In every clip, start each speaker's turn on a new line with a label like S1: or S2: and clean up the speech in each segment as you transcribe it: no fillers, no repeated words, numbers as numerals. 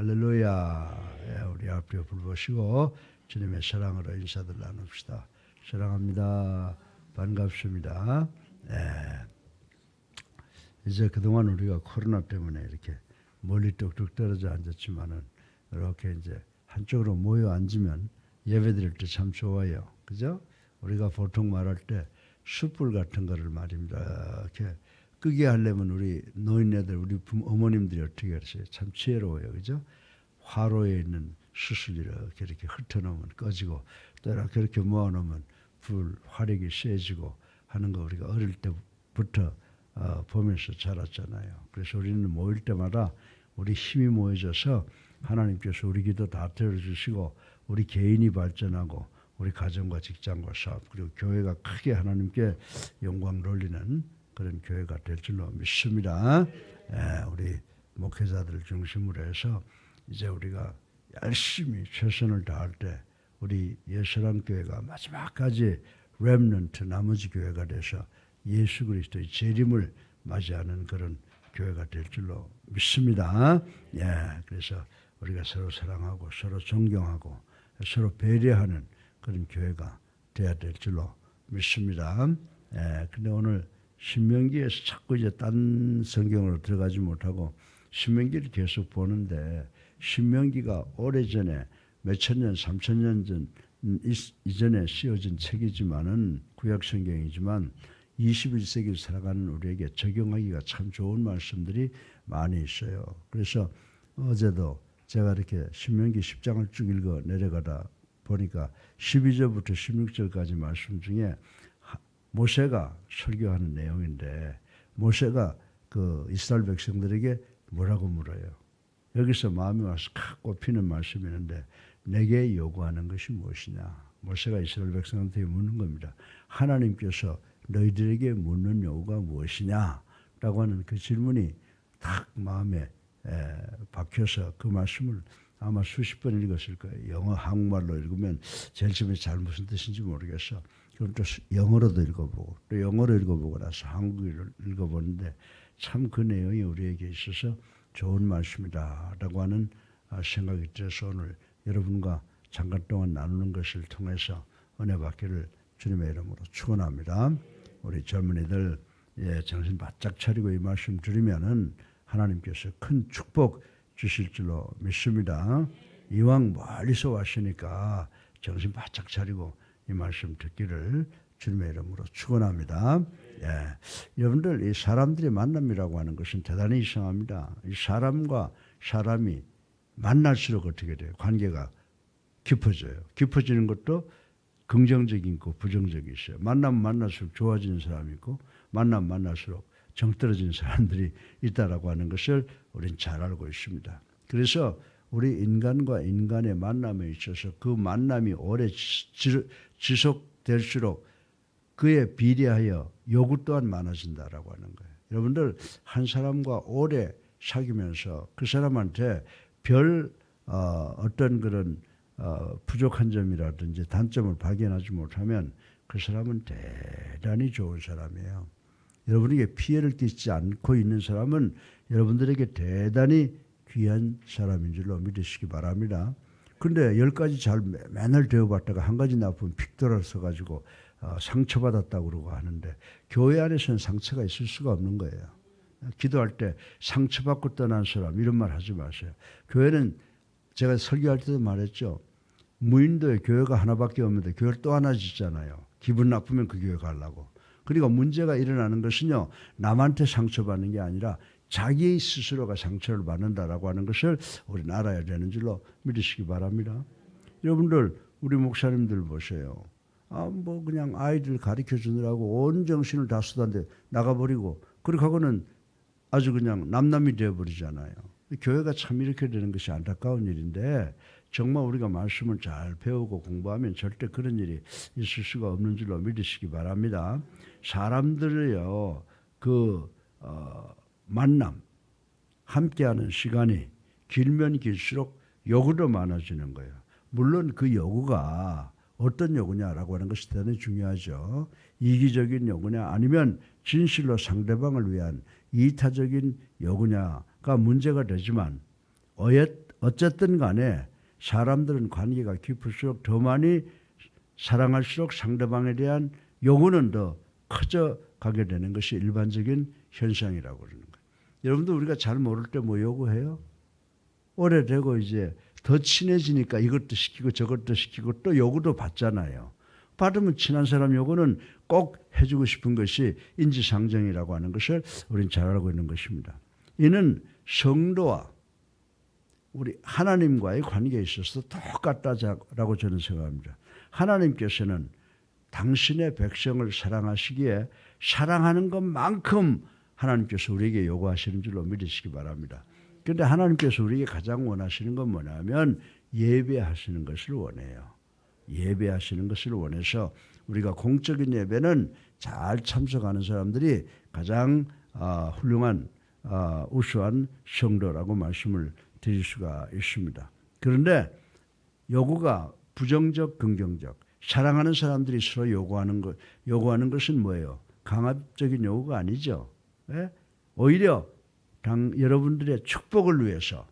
S1: 할렐루야. 예, 우리 앞에 불보시고 주님의 사랑으로 인사들 나눕시다. 사랑합니다. 반갑습니다. 예. 이제 그동안 우리가 코로나 때문에 이렇게 멀리 뚝뚝 떨어져 앉았지만은 이렇게 이제 한쪽으로 모여 앉으면 예배 드릴 때 참 좋아요. 그죠? 우리가 보통 말할 때 숯불 같은 거를 말입니다. 이렇게 끄게 하려면 우리 노인네들, 우리 어머님들이 어떻게 하세요? 참 지혜로워요. 그죠? 화로에 있는 숯을 이렇게 흩어놓으면 꺼지고 또 이렇게 모아놓으면 불 화력이 세지고 하는 거 우리가 어릴 때부터 보면서 자랐잖아요. 그래서 우리는 모일 때마다 우리 힘이 모여져서 하나님께서 우리 기도 다 들어주시고 우리 개인이 발전하고 우리 가정과 직장과 사업 그리고 교회가 크게 하나님께 영광을 돌리는 그런 교회가 될 줄로 믿습니다. 우리 목회자들을 중심으로 해서 이제 우리가 열심히 최선을 다할 때 우리 예수랑교회가 마지막까지 렘넌트 나머지 교회가 돼서 예수 그리스도의 재림을 맞이하는 그런 교회가 될 줄로 믿습니다. 그래서 우리가 서로 사랑하고 서로 존경하고 서로 배려하는 그런 교회가 되어야 될 줄로 믿습니다. 근데 오늘 신명기에서 자꾸 이제 딴 성경으로 들어가지 못하고 신명기를 계속 보는데 신명기가 오래전에 몇천 년, 3,000년 전 이전에 쓰여진 책이지만은 구약 성경이지만 21세기를 살아가는 우리에게 적용하기가 참 좋은 말씀들이 많이 있어요. 그래서 어제도 제가 이렇게 신명기 10장을 쭉 읽어 내려가다 보니까 12절부터 16절까지 말씀 중에 모세가 설교하는 내용인데 모세가 그 이스라엘 백성들에게 뭐라고 물어요. 여기서 마음이 와서 칵 꼽히는 말씀이 있는데 내게 요구하는 것이 무엇이냐. 모세가 이스라엘 백성한테 묻는 겁니다. 하나님께서 너희들에게 묻는 요구가 무엇이냐 라고 하는 그 질문이 딱 마음에 박혀서 그 말씀을 아마 수십 번 읽었을 거예요. 영어 한국말로 읽으면 제일 처음에 잘 무슨 뜻인지 모르겠어. 그럼 또 영어로도 읽어보고 또 영어로 읽어보고 나서 한국어로 읽어보는데 참 그 내용이 우리에게 있어서 좋은 말씀이다 라고 하는 생각이 들어서 오늘 여러분과 잠깐 동안 나누는 것을 통해서 은혜 받기를 주님의 이름으로 축원합니다. 우리 젊은이들 정신 바짝 차리고 이 말씀 들으면은 하나님께서 큰 축복 주실 줄로 믿습니다. 이왕 멀리서 왔으니까 정신 바짝 차리고 이 말씀 듣기를 주님의 이름으로 축원합니다. 여러분들 이 사람들의 만남이라고 하는 것은 대단히 이상합니다. 이 사람과 사람이 만날수록 어떻게 돼요? 관계가 깊어져요. 깊어지는 것도 긍정적인 거, 부정적이 있어요. 만나면 만날수록 좋아지는 사람이 있고 만나면 만날수록 정 떨어지는 사람들이 있다라고 하는 것을 우리는 잘 알고 있습니다. 그래서 우리 인간과 인간의 만남에 있어서 그 만남이 오래 지속될수록 그에 비례하여 요구 또한 많아진다라고 하는 거예요. 여러분들 한 사람과 오래 사귀면서 그 사람한테 별 어떤 그런 부족한 점이라든지 단점을 발견하지 못하면 그 사람은 대단히 좋은 사람이에요. 여러분에게 피해를 끼치지 않고 있는 사람은 여러분들에게 대단히 귀한 사람인 줄로 믿으시기 바랍니다. 그런데 10가지 잘 맨날 대어봤다가 한 가지 나쁘면 픽 돌아서 가지고 상처받았다고 그러고 하는데 교회 안에서는 상처가 있을 수가 없는 거예요. 기도할 때 상처받고 떠난 사람 이런 말 하지 마세요. 교회는 제가 설교할 때도 말했죠. 무인도에 교회가 하나밖에 없는데 교회를 또 하나 짓잖아요. 기분 나쁘면 그 교회 가려고. 그리고 문제가 일어나는 것은요. 남한테 상처받는 게 아니라 자기 스스로가 상처를 받는다라고 하는 것을 우리는 알아야 되는 줄로 믿으시기 바랍니다. 여러분들 우리 목사님들 보세요. 뭐 그냥 아이들 가르쳐 주느라고 온 정신을 다 쏟았는데 나가버리고 그렇게 하고는 아주 그냥 남남이 되어버리잖아요. 교회가 참 이렇게 되는 것이 안타까운 일인데 정말 우리가 말씀을 잘 배우고 공부하면 절대 그런 일이 있을 수가 없는 줄로 믿으시기 바랍니다. 사람들이요 만남 함께하는 시간이 길면 길수록 요구도 많아지는 거예요. 물론 그 요구가 어떤 요구냐라고 하는 것이 대단히 중요하죠. 이기적인 요구냐 아니면 진실로 상대방을 위한 이타적인 요구냐가 문제가 되지만 어쨌든 간에 사람들은 관계가 깊을수록 더 많이 사랑할수록 상대방에 대한 요구는 더 커져 가게 되는 것이 일반적인 현상이라고 그러는 거예요. 여러분들 우리가 잘 모를 때 뭐 요구해요? 오래되고 이제 더 친해지니까 이것도 시키고 저것도 시키고 또 요구도 받잖아요. 받으면 친한 사람 요구는 꼭 해주고 싶은 것이 인지상정이라고 하는 것을 우리는 잘 알고 있는 것입니다. 이는 성도와 우리 하나님과의 관계에 있어서 똑같다라고 저는 생각합니다. 하나님께서는 당신의 백성을 사랑하시기에 사랑하는 것만큼 하나님께서 우리에게 요구하시는 줄로 믿으시기 바랍니다. 그런데 하나님께서 우리에게 가장 원하시는 건 뭐냐면 예배하시는 것을 원해요. 예배하시는 것을 원해서 우리가 공적인 예배는 잘 참석하는 사람들이 가장 훌륭한 우수한 성도라고 말씀을 드릴 수가 있습니다. 그런데 요구가 부정적, 긍정적, 사랑하는 사람들이 서로 요구하는 것은 뭐예요? 강압적인 요구가 아니죠. 예? 오히려 여러분들의 축복을 위해서,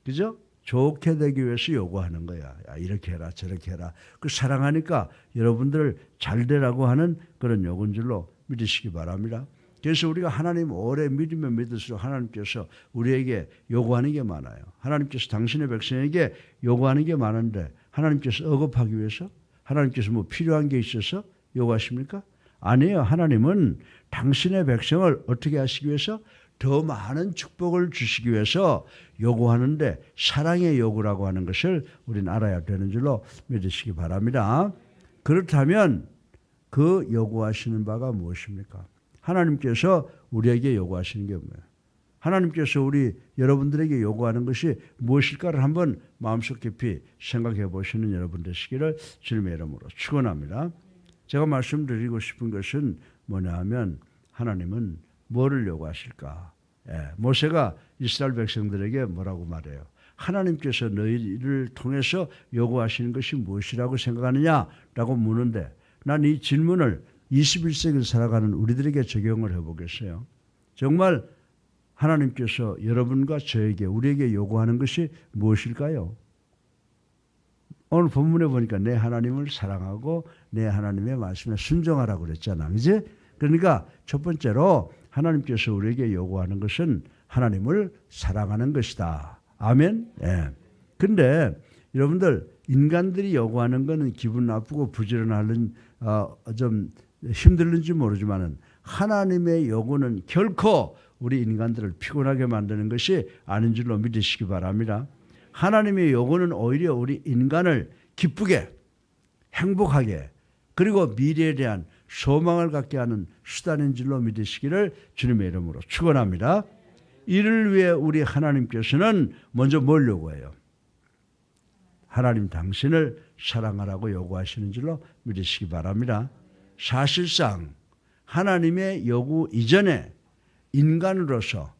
S1: 그죠? 좋게 되기 위해서 요구하는 거야. 야, 이렇게 해라, 저렇게 해라. 그 사랑하니까 여러분들 잘 되라고 하는 그런 요구인 줄로 믿으시기 바랍니다. 그래서 우리가 하나님 오래 믿으면 믿을수록 하나님께서 우리에게 요구하는 게 많아요. 하나님께서 당신의 백성에게 요구하는 게 많은데 하나님께서 억압하기 위해서, 하나님께서 뭐 필요한 게 있어서 요구하십니까? 아니에요. 하나님은 당신의 백성을 어떻게 하시기 위해서? 더 많은 축복을 주시기 위해서 요구하는데 사랑의 요구라고 하는 것을 우리는 알아야 되는 줄로 믿으시기 바랍니다. 그렇다면 그 요구하시는 바가 무엇입니까? 하나님께서 우리에게 요구하시는 게 뭐예요? 하나님께서 여러분들에게 요구하는 것이 무엇일까를 한번 마음속 깊이 생각해 보시는 여러분 되시기를 주님의 이름으로 축원합니다. 제가 말씀드리고 싶은 것은 뭐냐 하면 하나님은 뭐를 요구하실까? 모세가 이스라엘 백성들에게 뭐라고 말해요? 하나님께서 너희를 통해서 요구하시는 것이 무엇이라고 생각하느냐라고 묻는데 난 이 질문을 21세기를 살아가는 우리들에게 적용을 해보겠어요. 정말 하나님께서 여러분과 저에게 우리에게 요구하는 것이 무엇일까요? 오늘 본문에 보니까 내 하나님을 사랑하고 내 하나님의 말씀에 순종하라고 그랬잖아. 그지? 그러니까 첫 번째로 하나님께서 우리에게 요구하는 것은 하나님을 사랑하는 것이다. 아멘? 예. 근데 여러분들 인간들이 요구하는 것은 기분 나쁘고 부지런하는 좀 힘들는지 모르지만은 하나님의 요구는 결코 우리 인간들을 피곤하게 만드는 것이 아닌 줄로 믿으시기 바랍니다. 하나님의 요구는 오히려 우리 인간을 기쁘게 행복하게 그리고 미래에 대한 소망을 갖게 하는 수단인 줄로 믿으시기를 주님의 이름으로 축원합니다. 이를 위해 우리 하나님께서는 먼저 뭘 요구해요? 하나님 당신을 사랑하라고 요구하시는 줄로 믿으시기 바랍니다. 사실상 하나님의 요구 이전에 인간으로서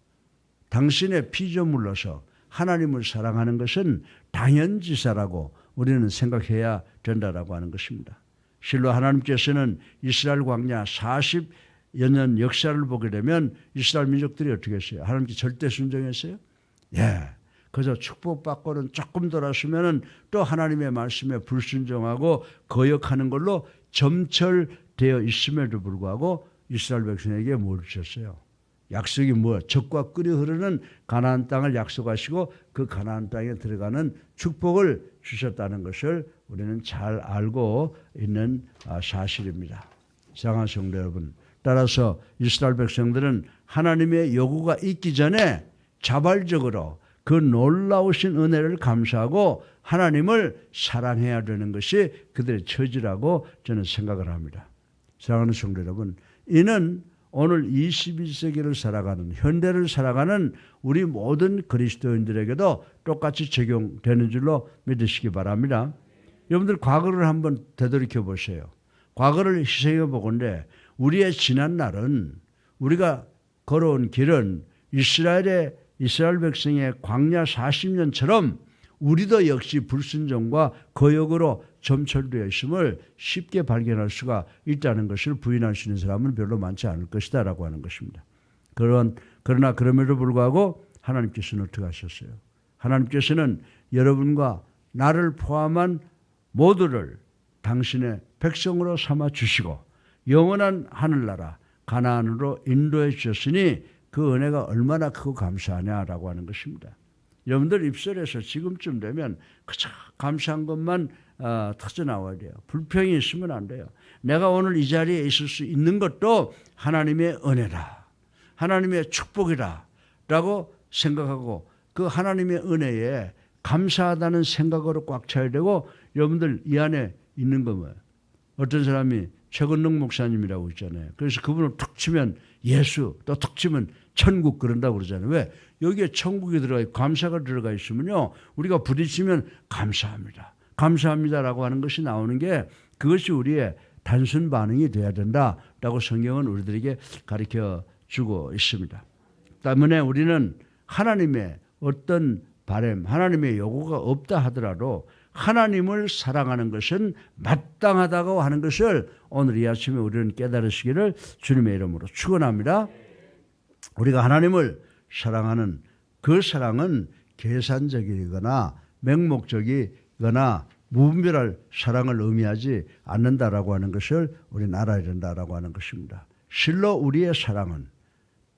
S1: 당신의 피조물로서 하나님을 사랑하는 것은 당연지사라고 우리는 생각해야 된다라고 하는 것입니다. 실로 하나님께서는 이스라엘 광야 40여 년 역사를 보게 되면 이스라엘 민족들이 어떻게 했어요? 하나님께 절대 순종했어요? 예. 그래서 축복받고는 조금 돌아서면은 또 하나님의 말씀에 불순종하고 거역하는 걸로 점철되어 있음에도 불구하고 이스라엘 백성에게 뭘 주셨어요? 약속이 뭐야? 적과 끓이 흐르는 가나안 땅을 약속하시고 그 가나안 땅에 들어가는 축복을 주셨다는 것을 우리는 잘 알고 있는 사실입니다. 사랑하는 성도 여러분, 따라서 이스라엘 백성들은 하나님의 요구가 있기 전에 자발적으로 그 놀라우신 은혜를 감사하고 하나님을 사랑해야 되는 것이 그들의 처지라고 저는 생각을 합니다. 사랑하는 성도 여러분, 이는 오늘 21세기를 살아가는 현대를 살아가는 우리 모든 그리스도인들에게도 똑같이 적용되는 줄로 믿으시기 바랍니다. 여러분들 과거를 한번 되돌이켜 보세요. 과거를 희생해 보건대 우리의 지난 날은 우리가 걸어온 길은 이스라엘 백성의 광야 40년처럼 우리도 역시 불순종과 거역으로 점철되어 있음을 쉽게 발견할 수가 있다는 것을 부인할 수 있는 사람은 별로 많지 않을 것이다 라고 하는 것입니다. 그러나 그럼에도 불구하고 하나님께서는 어떻게 하셨어요? 하나님께서는 여러분과 나를 포함한 모두를 당신의 백성으로 삼아 주시고 영원한 하늘나라 가나안으로 인도해 주셨으니 그 은혜가 얼마나 크고 감사하냐라고 하는 것입니다. 여러분들 입술에서 지금쯤 되면 그저 감사한 것만 터져나와야 돼요. 불평이 있으면 안 돼요. 내가 오늘 이 자리에 있을 수 있는 것도 하나님의 은혜다, 하나님의 축복이다 라고 생각하고 그 하나님의 은혜에 감사하다는 생각으로 꽉 차야 되고, 여러분들 이 안에 있는 거 뭐예요? 어떤 사람이 최건능 목사님이라고 있잖아요. 그래서 그분을 툭 치면 예수, 또 툭 치면 천국 그런다고 그러잖아요. 왜? 여기에 천국이 들어가 있고 감사가 들어가 있으면요, 우리가 부딪히면 감사합니다, 감사합니다라고 하는 것이 나오는 게, 그것이 우리의 단순 반응이 돼야 된다라고 성경은 우리들에게 가르쳐 주고 있습니다. 때문에 우리는 하나님의 어떤 바람, 하나님의 요구가 없다 하더라도 하나님을 사랑하는 것은 마땅하다고 하는 것을 오늘 이 아침에 우리는 깨달으시기를 주님의 이름으로 축원합니다. 우리가 하나님을 사랑하는 그 사랑은 계산적이거나 맹목적이거나 무분별할 사랑을 의미하지 않는다라고 하는 것을 우리는 알아야 된다라고 하는 것입니다. 실로 우리의 사랑은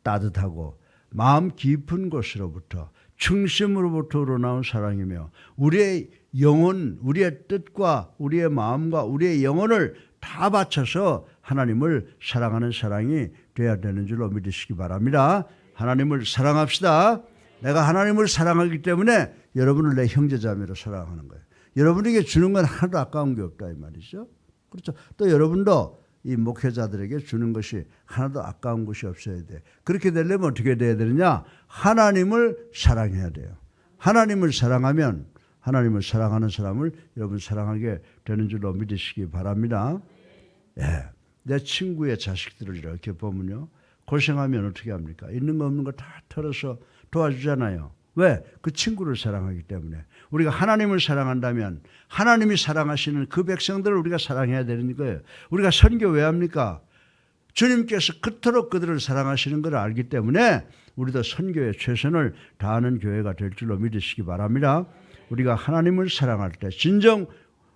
S1: 따뜻하고 마음 깊은 곳으로부터 중심으로부터 우러나온 사랑이며 우리의 영혼, 우리의 뜻과 우리의 마음과 우리의 영혼을 다 바쳐서 하나님을 사랑하는 사랑이 되어야 되는 줄로 믿으시기 바랍니다. 하나님을 사랑합시다. 내가 하나님을 사랑하기 때문에 여러분을 내 형제자매로 사랑하는 거예요. 여러분에게 주는 건 하나도 아까운 게 없다 이 말이죠. 그렇죠. 또 여러분도 이 목회자들에게 주는 것이 하나도 아까운 것이 없어야 돼. 그렇게 되려면 어떻게 돼야 되느냐? 하나님을 사랑해야 돼요. 하나님을 사랑하면 하나님을 사랑하는 사람을 여러분 사랑하게 되는 줄로 믿으시기 바랍니다. 예. 내 친구의 자식들을 이렇게 보면요, 고생하면 어떻게 합니까? 있는 거 없는 거 다 털어서 도와주잖아요. 왜? 그 친구를 사랑하기 때문에. 우리가 하나님을 사랑한다면 하나님이 사랑하시는 그 백성들을 우리가 사랑해야 되는 거예요. 우리가 선교 왜 합니까? 주님께서 그토록 그들을 사랑하시는 걸 알기 때문에 우리도 선교에 최선을 다하는 교회가 될 줄로 믿으시기 바랍니다. 우리가 하나님을 사랑할 때 진정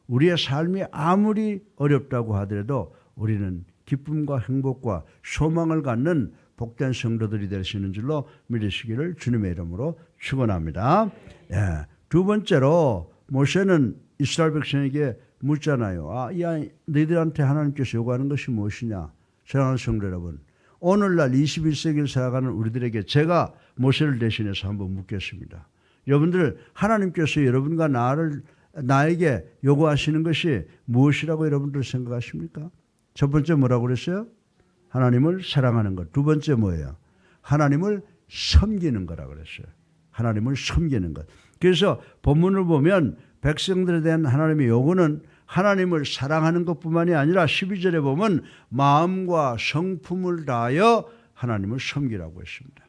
S1: 우리의 삶이 아무리 어렵다고 하더라도 우리는 기쁨과 행복과 소망을 갖는 복된 성도들이 될 수 있는 줄로 믿으시기를 주님의 이름으로 축원합니다. 예. 두 번째로 모세는 이스라엘 백성에게 묻잖아요. 너희들한테 하나님께서 요구하는 것이 무엇이냐? 사랑하는 성도 여러분, 오늘날 21세기를 살아가는 우리들에게 제가 모세를 대신해서 한번 묻겠습니다. 여러분들, 하나님께서 여러분과 나에게 요구하시는 것이 무엇이라고 여러분들 생각하십니까? 첫 번째 뭐라고 그랬어요? 하나님을 사랑하는 것. 두 번째 뭐예요? 하나님을 섬기는 거라고 그랬어요. 하나님을 섬기는 것. 그래서 본문을 보면 백성들에 대한 하나님의 요구는 하나님을 사랑하는 것뿐만이 아니라 12절에 보면 마음과 성품을 다하여 하나님을 섬기라고 했습니다.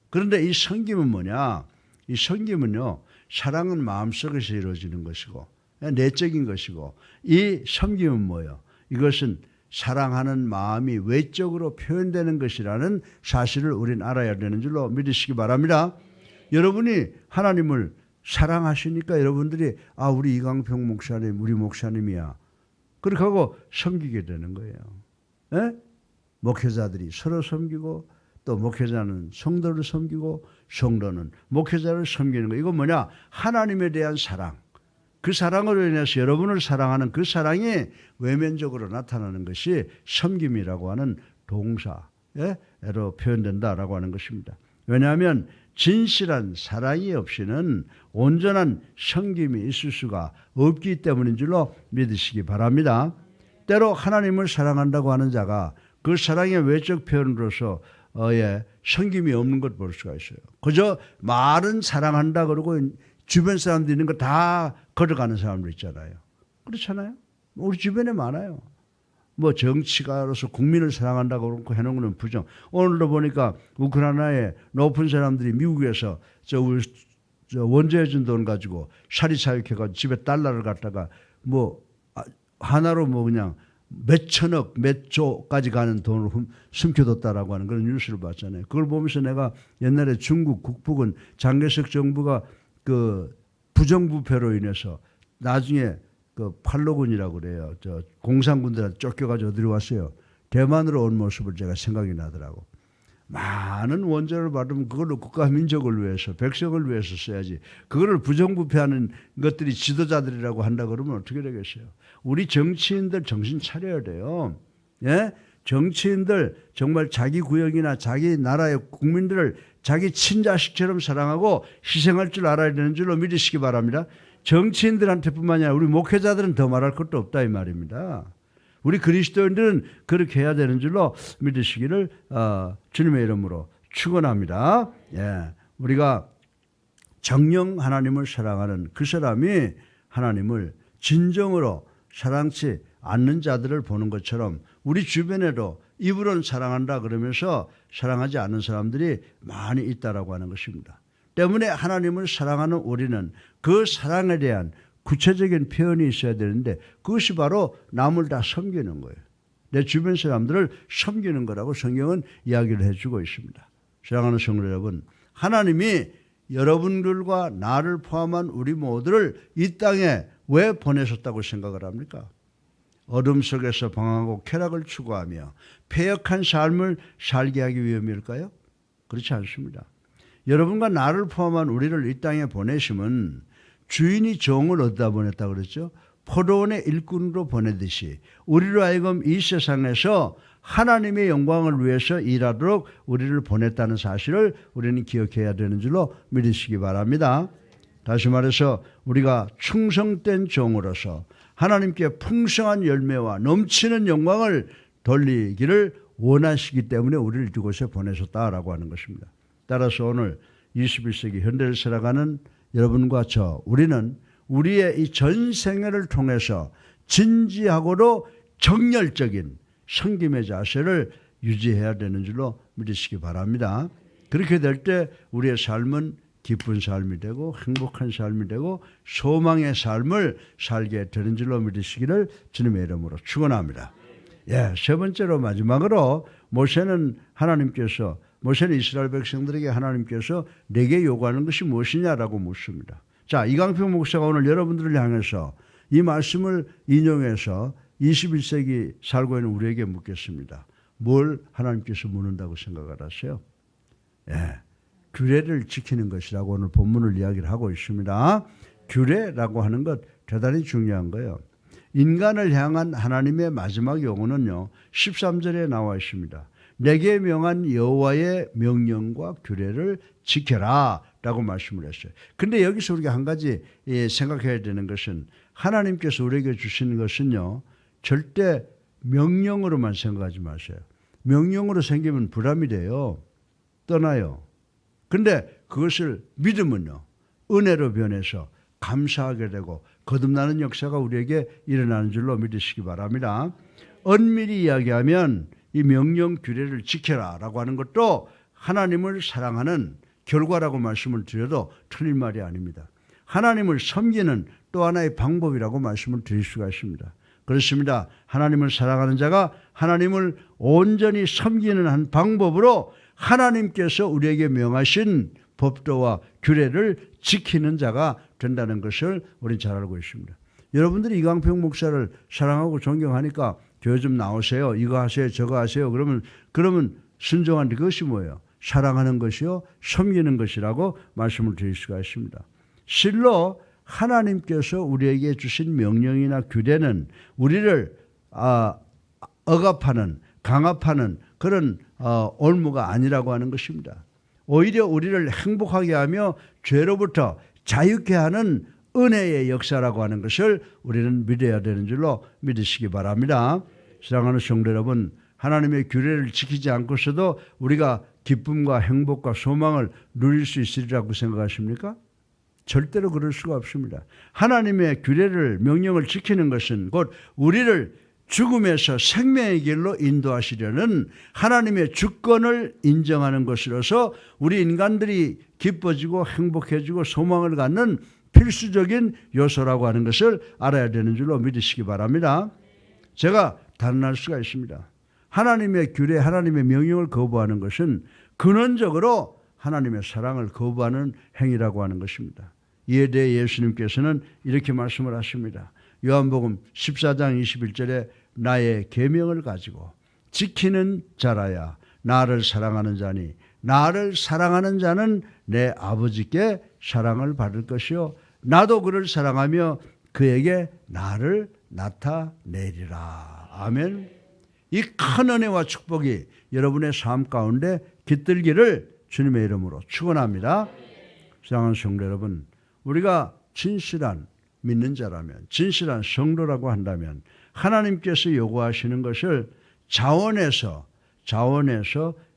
S1: 그런데 이 섬김은 뭐냐? 이 섬김은요, 사랑은 마음속에서 이루어지는 것이고 내적인 것이고, 이 섬김은 뭐예요? 이것은 사랑하는 마음이 외적으로 표현되는 것이라는 사실을 우린 알아야 되는 줄로 믿으시기 바랍니다. 여러분이 하나님을 사랑하시니까 여러분들이 우리 이강평 목사님, 우리 목사님이야, 그렇게 하고 섬기게 되는 거예요. 예? 목회자들이 서로 섬기고, 또 목회자는 성도를 섬기고, 성도는 목회자를 섬기는 거. 이건 뭐냐? 하나님에 대한 사랑. 그 사랑으로 인해서 여러분을 사랑하는 그 사랑이 외면적으로 나타나는 것이 섬김이라고 하는 동사로 표현된다라고 하는 것입니다. 왜냐하면 진실한 사랑이 없이는 온전한 섬김이 있을 수가 없기 때문인 줄로 믿으시기 바랍니다. 때로 하나님을 사랑한다고 하는 자가 그 사랑의 외적 표현으로서 섬김이 없는 것 볼 수가 있어요. 그저 말은 사랑한다 그러고 주변 사람들 있는 거 다 걸어가는 사람들 있잖아요. 그렇잖아요. 우리 주변에 많아요. 뭐 정치가로서 국민을 사랑한다고 그러고 해놓은 건 부정. 오늘도 보니까 우크라이나의 높은 사람들이 미국에서 원조해준 돈 가지고 사리사욕해가지고 집에 달러를 갖다가 하나로 그냥 몇 천억, 몇 조까지 가는 돈을 숨겨뒀다라고 하는 그런 뉴스를 봤잖아요. 그걸 보면서 내가 옛날에 중국 국부군 장개석 정부가 그 부정부패로 인해서 나중에 그 팔로군이라고 그래요. 저 공산군들한테 쫓겨가지고 어디로 왔어요. 대만으로 온 모습을 제가 생각이 나더라고. 많은 원조를 받으면 그걸로 국가 민족을 위해서 백성을 위해서 써야지. 그거를 부정부패하는 것들이 지도자들이라고 한다 그러면 어떻게 되겠어요. 우리 정치인들 정신 차려야 돼요. 예? 정치인들 정말 자기 구역이나 자기 나라의 국민들을 자기 친자식처럼 사랑하고 희생할 줄 알아야 되는 줄로 믿으시기 바랍니다. 정치인들한테뿐만 아니라 우리 목회자들은 더 말할 것도 없다 이 말입니다. 우리 그리스도인들은 그렇게 해야 되는 줄로 믿으시기를 주님의 이름으로 축원합니다. 예, 우리가 정녕 하나님을 사랑하는 그 사람이 하나님을 진정으로 사랑치 않는 자들을 보는 것처럼 우리 주변에도 입으로는 사랑한다 그러면서 사랑하지 않는 사람들이 많이 있다라고 하는 것입니다. 때문에 하나님을 사랑하는 우리는 그 사랑에 대한 구체적인 표현이 있어야 되는데 그것이 바로 남을 다 섬기는 거예요. 내 주변 사람들을 섬기는 거라고 성경은 이야기를 해주고 있습니다. 사랑하는 성도 여러분, 하나님이 여러분들과 나를 포함한 우리 모두를 이 땅에 왜 보내셨다고 생각을 합니까? 어둠 속에서 방황하고 쾌락을 추구하며 패역한 삶을 살게 하기 위함일까요? 그렇지 않습니다. 여러분과 나를 포함한 우리를 이 땅에 보내심은 주인이 종을 얻다 보냈다 그랬죠. 포도원의 일꾼으로 보내듯이 우리로 하여금 이 세상에서 하나님의 영광을 위해서 일하도록 우리를 보냈다는 사실을 우리는 기억해야 되는 줄로 믿으시기 바랍니다. 다시 말해서 우리가 충성된 종으로서 하나님께 풍성한 열매와 넘치는 영광을 돌리기를 원하시기 때문에 우리를 이곳에 보내셨다라고 하는 것입니다. 따라서 오늘 21세기 현대를 살아가는 여러분과 우리는 우리의 이 전 생애를 통해서 진지하고도 정열적인 섬김의 자세를 유지해야 되는 줄로 믿으시기 바랍니다. 그렇게 될 때 우리의 삶은 기쁜 삶이 되고 행복한 삶이 되고 소망의 삶을 살게 되는 줄로 믿으시기를 주님의 이름으로 축원합니다. 예, 세 번째로 마지막으로 모세는 이스라엘 백성들에게 하나님께서 내게 요구하는 것이 무엇이냐라고 묻습니다. 자, 이강평 목사가 오늘 여러분들을 향해서 이 말씀을 인용해서 21세기 살고 있는 우리에게 묻겠습니다. 뭘 하나님께서 묻는다고 생각을 하세요? 예, 규례를 지키는 것이라고 오늘 본문을 이야기를 하고 있습니다. 규례라고 하는 것 대단히 중요한 거예요. 인간을 향한 하나님의 마지막 요구는요, 13절에 나와 있습니다. 내게 명한 여호와의 명령과 규례를 지켜라 라고 말씀을 했어요. 근데 여기서 우리가 한 가지 생각해야 되는 것은 하나님께서 우리에게 주시는 것은요, 절대 명령으로만 생각하지 마세요. 명령으로 생기면 부담이 돼요. 떠나요. 근데 그것을 믿으면요, 은혜로 변해서 감사하게 되고 거듭나는 역사가 우리에게 일어나는 줄로 믿으시기 바랍니다. 엄밀히 이야기하면 이 명령 규례를 지켜라 라고 하는 것도 하나님을 사랑하는 결과라고 말씀을 드려도 틀린 말이 아닙니다. 하나님을 섬기는 또 하나의 방법이라고 말씀을 드릴 수가 있습니다. 그렇습니다. 하나님을 사랑하는 자가 하나님을 온전히 섬기는 한 방법으로 하나님께서 우리에게 명하신 법도와 규례를 지키는 자가 된다는 것을 우리는 잘 알고 있습니다. 여러분들이 이강평 목사를 사랑하고 존경하니까 교회 좀 나오세요. 이거 하세요. 저거 하세요. 그러면 순종하는 그것이 뭐예요? 사랑하는 것이요, 섬기는 것이라고 말씀을 드릴 수가 있습니다. 실로 하나님께서 우리에게 주신 명령이나 규례는 우리를 억압하는, 강압하는 그런 올무가 아니라고 하는 것입니다. 오히려 우리를 행복하게 하며 죄로부터 자유케 하는 은혜의 역사라고 하는 것을 우리는 믿어야 되는 줄로 믿으시기 바랍니다. 사랑하는 성도 여러분, 하나님의 규례를 지키지 않고서도 우리가 기쁨과 행복과 소망을 누릴 수 있으리라고 생각하십니까? 절대로 그럴 수가 없습니다. 하나님의 규례를, 명령을 지키는 것은 곧 우리를 죽음에서 생명의 길로 인도하시려는 하나님의 주권을 인정하는 것으로서 우리 인간들이 기뻐지고 행복해지고 소망을 갖는 필수적인 요소라고 하는 것을 알아야 되는 줄로 믿으시기 바랍니다. 제가 단언할 수가 있습니다. 하나님의 규례, 하나님의 명령을 거부하는 것은 근원적으로 하나님의 사랑을 거부하는 행위라고 하는 것입니다. 이에 대해 예수님께서는 이렇게 말씀을 하십니다. 요한복음 14장 21절에 나의 계명을 가지고 지키는 자라야 나를 사랑하는 자니 나를 사랑하는 자는 내 아버지께 사랑을 받을 것이요 나도 그를 사랑하며 그에게 나를 나타내리라. 아멘. 이 큰 은혜와 축복이 여러분의 삶 가운데 깃들기를 주님의 이름으로 축원합니다. 사랑하는 성도 여러분, 우리가 진실한 믿는 자라면, 진실한 성도라고 한다면 하나님께서 요구하시는 것을 자원해서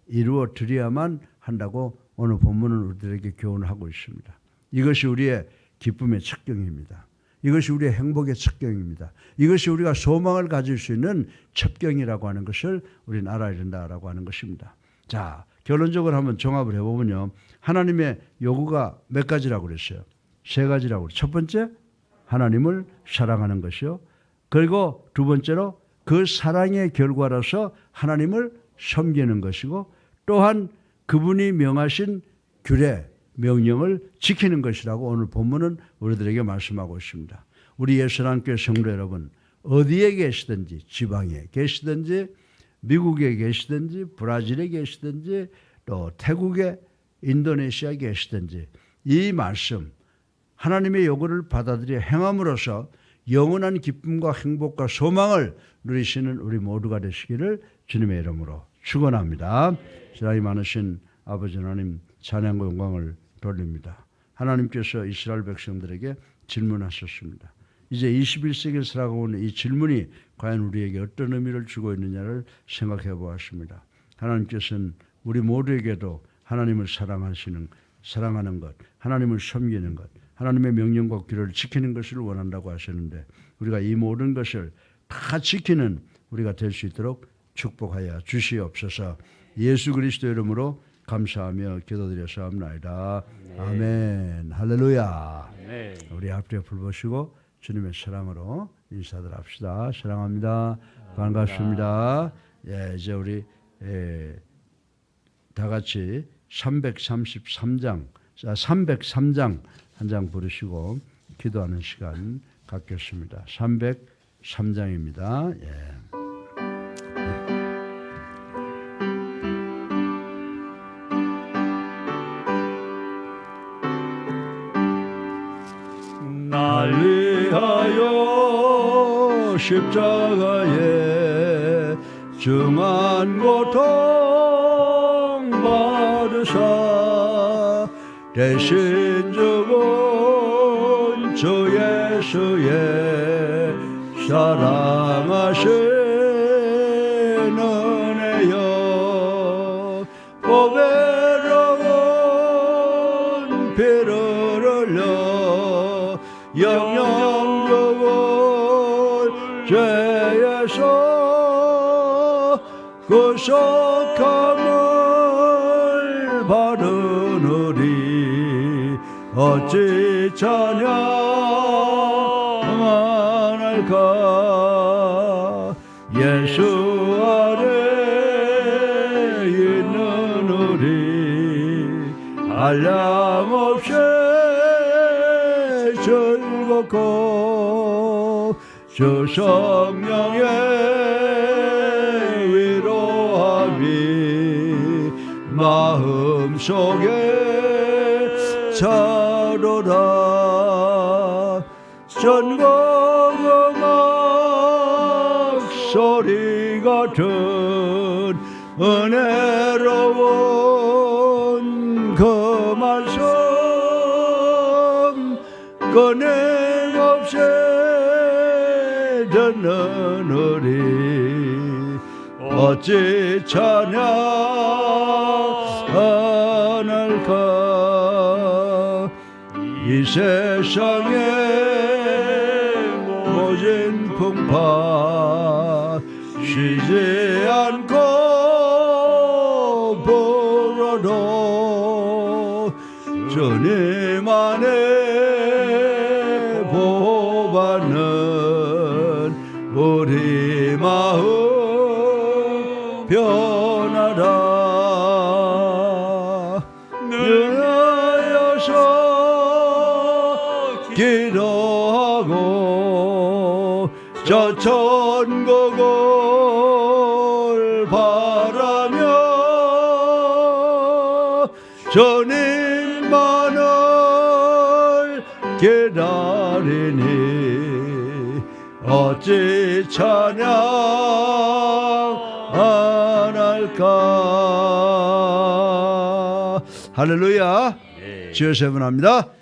S1: 이루어 드려야만 한다고 오늘 본문은 우리들에게 교훈하고 있습니다. 이것이 우리의 기쁨의 첩경입니다. 이것이 우리의 행복의 첩경입니다. 이것이 우리가 소망을 가질 수 있는 첩경이라고 하는 것을 우리는 알아야 된다라고 하는 것입니다. 자, 결론적으로 한번 종합을 해보면요. 하나님의 요구가 몇 가지라고 그랬어요? 세 가지라고 그랬어요. 첫 번째, 하나님을 사랑하는 것이요. 그리고 두 번째로 그 사랑의 결과로서 하나님을 섬기는 것이고 또한 그분이 명하신 규례, 명령을 지키는 것이라고 오늘 본문은 우리들에게 말씀하고 있습니다. 우리 예수님교회 성도 여러분, 어디에 계시든지, 지방에 계시든지, 미국에 계시든지, 브라질에 계시든지, 또 태국에, 인도네시아에 계시든지 이 말씀, 하나님의 요구를 받아들여 행함으로써 영원한 기쁨과 행복과 소망을 누리시는 우리 모두가 되시기를 주님의 이름으로 축원합니다. 사랑이 많으신 아버지 하나님, 찬양과 영광을 돌립니다. 하나님께서 이스라엘 백성들에게 질문하셨습니다. 이제 21세기를 살아가고 있는 이 질문이 과연 우리에게 어떤 의미를 주고 있느냐를 생각해 보았습니다. 하나님께서는 우리 모두에게도 하나님을 사랑하는 것, 하나님을 섬기는 것, 하나님의 명령과 규례를 지키는 것을 원한다고 하셨는데 우리가 이 모든 것을 다 지키는 우리가 될 수 있도록 축복하여 주시옵소서. 예수 그리스도 이름으로 감사하며 기도드렸사옵나이다. 아멘. 할렐루야. 네. 우리 앞뒤에 불 보시고 주님의 사랑으로 인사들 합시다. 사랑합니다. 반갑습니다. 예, 이제 우리 다 같이 303장 한 장 부르시고 기도하는 시간 갖겠습니다. 303장입니다. 예. 날 위하여 십자가에 중한 고통 받으사 대신 죽은 주 예수의 사랑하신 은혜여 보배로운 피를 흘려 영영 죽은 죄에서 구속함을 받으느니 어찌 찬양할까. 예수 안에 있는 우리 한량없이 즐겁고 주 성령의 위로함이 마음속에 차로라. 전광음악 소리 같은 은혜로운 그 말씀 끊임없이 듣는 우리 어찌 찬양할까. 이 세상의 모진 풍파 쉬지 않고 불어도 주님 안에 보호받는 우리 마음 변하라. 기도하고 저 천국을 바라며 주님만을 기다리니 어찌 찬양 안 할까. 할렐루야. 주여 세분합니다.